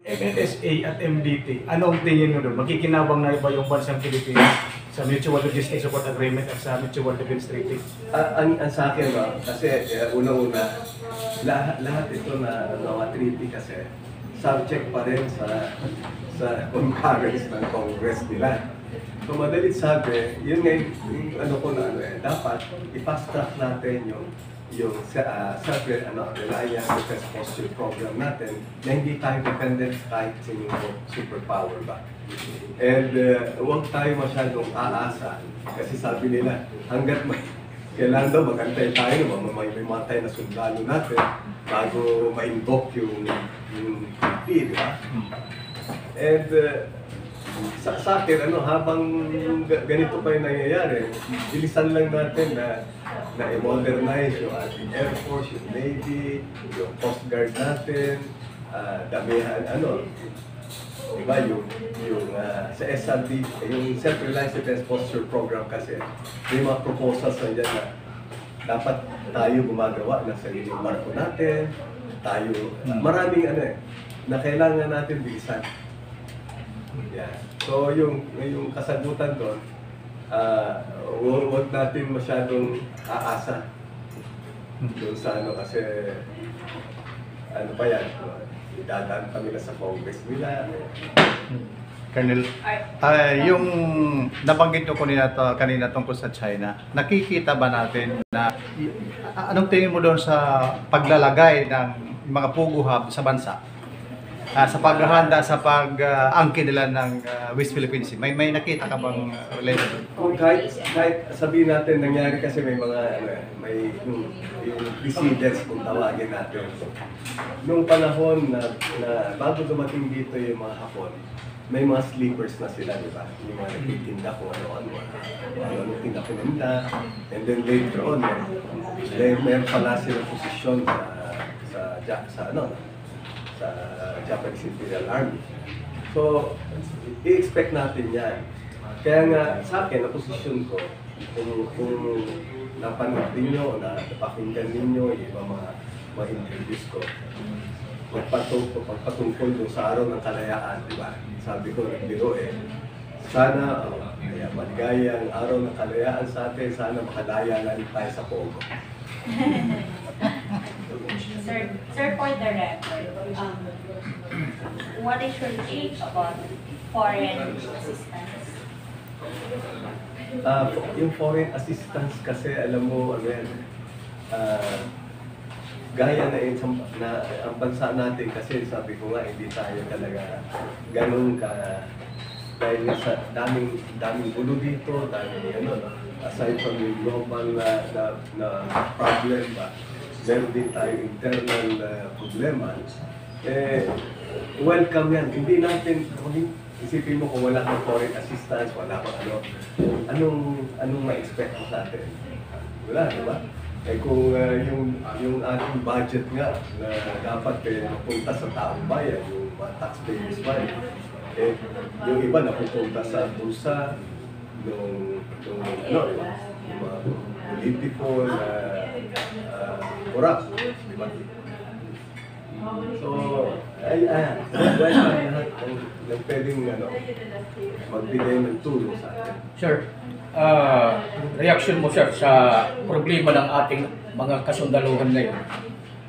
MNSA at MDT, anong tingin mo doon? Makikinabang na ba yung bansang Pilipinas sa Mutual Logistics Support Agreement at sa Mutual Defense Treaty? Ang sa akin, kasi una-una, lahat ito na mga treaty kasi subject pa rin sa concurrence ng Congress nila. So madalit sabi, yun nga yung dapat i-fast track natin yung self-reliance defense posture program natin na hindi tayo dependent kahit sinong superpower ba. And huwag tayo masyadong aasa kasi sabi nila hanggat kailangan daw magantay tayo, may na sundalo natin bago ma-invoke yung treaty, di ba? And sa akin, habang ganito pa yung nangyayari, bilisan lang natin na i-modernize yung ating Air Force, yung Navy, yung Coast Guard natin, damihan, diba, yung sa SRD, yung Self-Reliance Defense Posture Program kasi, may mga proposals na dyan na dapat tayo gumagawa ng sariling barko natin, maraming na kailangan natin bilisan. Yeah. So yung kasagutan doon, huwag natin masyadong aasa doon sa kasi pa yan, idadaan kami na sa Congress nila. Colonel, yung nabanggit nyo kanina tungkol sa China, nakikita ba natin na anong tingin mo doon sa paglalagay ng mga Pugo Hub sa bansa? Sa paghahanda sa pag-angkin nila ng West Philippine Sea, may nakita ka bang related? Kahit sabihin natin nangyari kasi may mga yung precedents kung tawagin natin. Nung panahon na bago dumating dito yung mga Hapon, may mga sleepers na sila, di ba? Yung mga nagtitinda kung ano tinda ko nila. And then later on, mayroon pala silang posisyon sa Japanese Imperial Army. So, i-expect natin yan. Kaya nga, sa akin, na posisyon ko, kung napanood ninyo, napakinggan ninyo, yung iba mga interviews ko, pagpatungkol doon sa araw ng kalayaan, di ba? Sabi ko, nagbiro sana, maligayang araw ng kalayaan sa atin, sana makalaya na tayo sa Pogo. Sir, for the record, what is your take about foreign assistance? Yung foreign assistance kasi, alam mo, gaya na ang bansa natin kasi sabi ko nga, hindi tayo talaga ganun dahil sa daming gulo dito, aside from yung global na problem ba, meron din tayo internal problema. Welcome yan. Hindi natin, isipin mo kung wala kang foreign assistance, wala kang anong ma-expect mo sa atin? Wala, di ba? Kung yung ating budget nga na dapat napunta sa taong bayan, yung taxpayers money, yung iba napupunta sa bulsa, yung mga political, corrupt, di ba? So, welcome lahat ng pwedeng magbigay ng tulong sa atin. Sir, reaction mo sir sa problema ng ating mga kasundaluhan ngayon.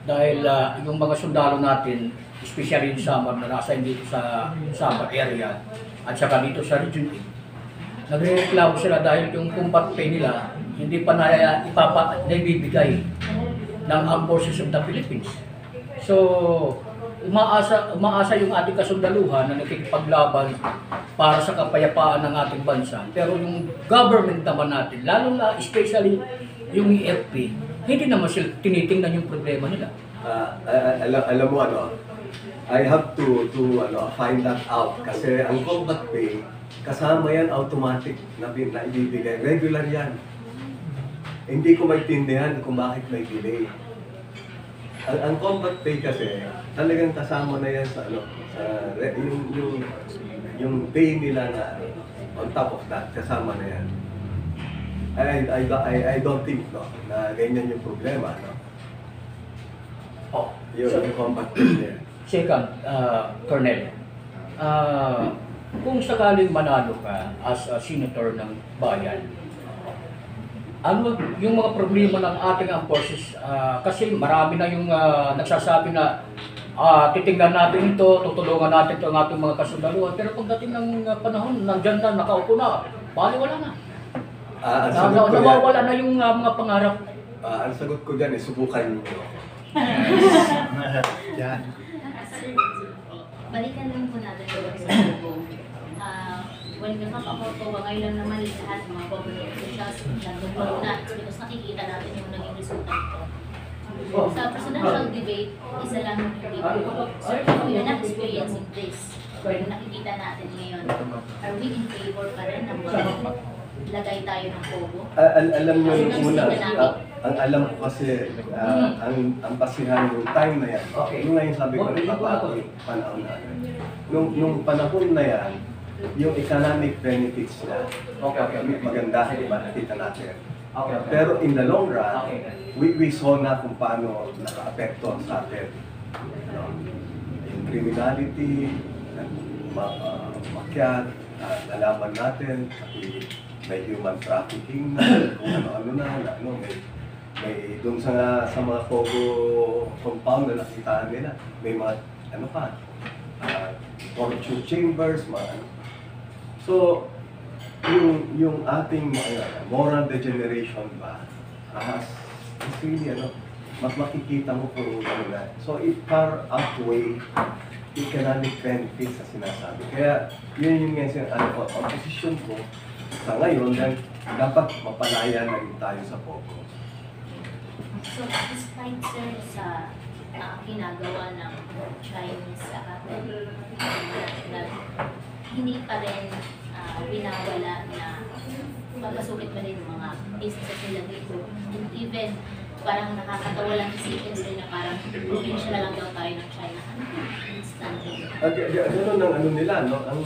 Dahil yung mga sundalo natin, especially in Samar na nasa dito sa Samar area at saka dito sa Region 8, nagreklamo sila dahil yung combat pay nila hindi pa naibibigay ng Armed Forces of the Philippines. So, umaasa yung ating kasundaluhan na nakikipaglaban para sa kapayapaan ng ating bansa. Pero yung government naman natin, lalo na especially yung EFP, hindi naman sila tinitingnan yung problema nila. Alam mo I have to find that out kasi ang combat pay, kasama yan automatic na ibibigay. Regular yan. Hindi ko maintindihan kung bakit may delay. Ang combat pay kasi talagang kasama na yan sa yung pay nila na on top of that, kasama na yan. I don't think na ganyan yung problema, Oh, yung combat pay niya. Second, Colonel, kung sakaling manalo ka as a senator ng bayan, ano yung mga problema ng ating armed forces? Kasi marami na yung nagsasabi na titingnan natin ito, tutulungan natin ito ang ating mga kasundaluhan. Pero pagdating ng panahon, nandyan na, nakaupo na, bali wala na. Ang sagot ko yan, Nawawala na yung mga pangarap. ang sagot ko dyan, subukan niyo. Yan. Balikan lang po natin doon sa Cebu. When nakakamoto, ngayon lang naman lahat ng mga government officials nandun pa muna because nakikita natin yung naging resulta nito. Sa presidential debate, isa lang yung hindi po. Sir, we are not experiencing this. Pero nakikita natin ngayon, are we in favor pa rin ng lagay tayo ng pogo? Alam niyo yung una, ang alam ko kasi, ang pasihan yung time na yan. Yung nga yung sabi ko, napapago yung panahon na yan. Nung panahon na yan, yung economic benefits niya, maganda, diba, nakita natin. Pero in the long run, we saw na kung paano naka-apekto sa atin. Yung criminality, makyat, nalaman natin, may human trafficking na, kung ano-ano na, may doon sa mga Pogo compound na nakitaan nila, may mga, torture chambers, mga So, yung ating moral degeneration ba, is really, mas makikita mo kung ano na. So, it far outweigh economic benefits na sinasabi. Kaya, yun yung ang position ko sa ngayon, dapat mapalaya na rin tayo sa Pogo. So, despite sir sa ginagawa ng Chinese sa atin, hindi pa rin winawala na magpasulit pa rin yung mga businesses nila dito. And even, parang nakakatawa lang isipin sir na parang probinsya na lang daw tayo ng China. Understanding. Gano'n ang nila, no? Ang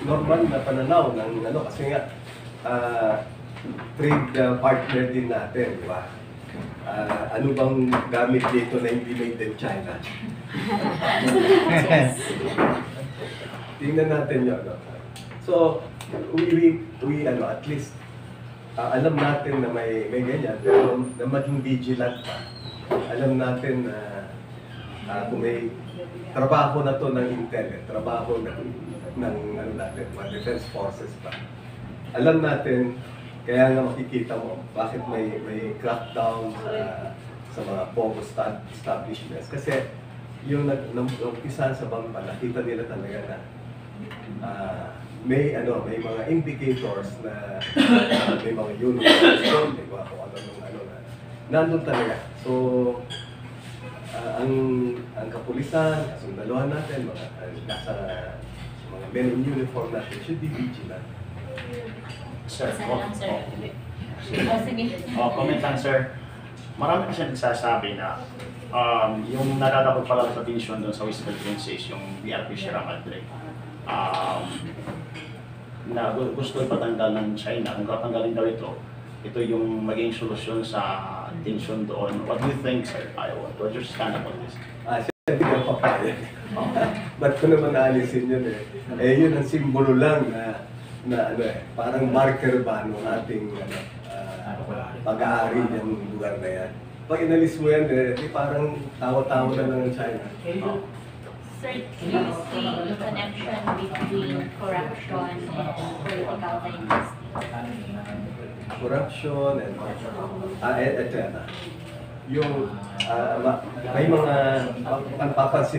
normal na pananaw ng kasi nga, trade partner din natin, di ba? Ano bang gamit dito na hindi made in China? Tingnan natin yun. No? So, we at least, alam natin na may ganyan, pero na maging vigilant pa. Alam natin na kung may trabaho na to ng Intel, trabaho ng natin, mga defense forces pa. Alam natin, kaya nga makikita mo bakit may crackdown sa mga Pogo establishments. Kasi yung nag-umpisa sa Bamba, nakita nila talaga na may mga indicators na may mga uniforms, may mga kung ano na nandun talaga. So, ang kapulisan, kasundaluhan natin, nasa mga men in uniform natin should be vigilant. Sir, Isa lang sir. Sige. comment lang sir. Marami kasi nagsasabi na yung nadadapot pala sa atensyon doon sa West Philippines yung BRP Sierra Madre. Na gusto ipatanggal ng China. Kung tatanggalin daw ito yung maging solusyon sa tension doon. What do you think, sir? What's your stand about this? Hindi ko papayag. Ba't ko naman naalisin yun yun ang simbolo lang na parang marker ba ng ating pag-aari ng lugar na yan. Pag inalis mo yan, parang tawa-tawa na lang ng China. Sir, do you see the connection between corruption and political dynasty? Corruption and ito yan. Yung may mga papansin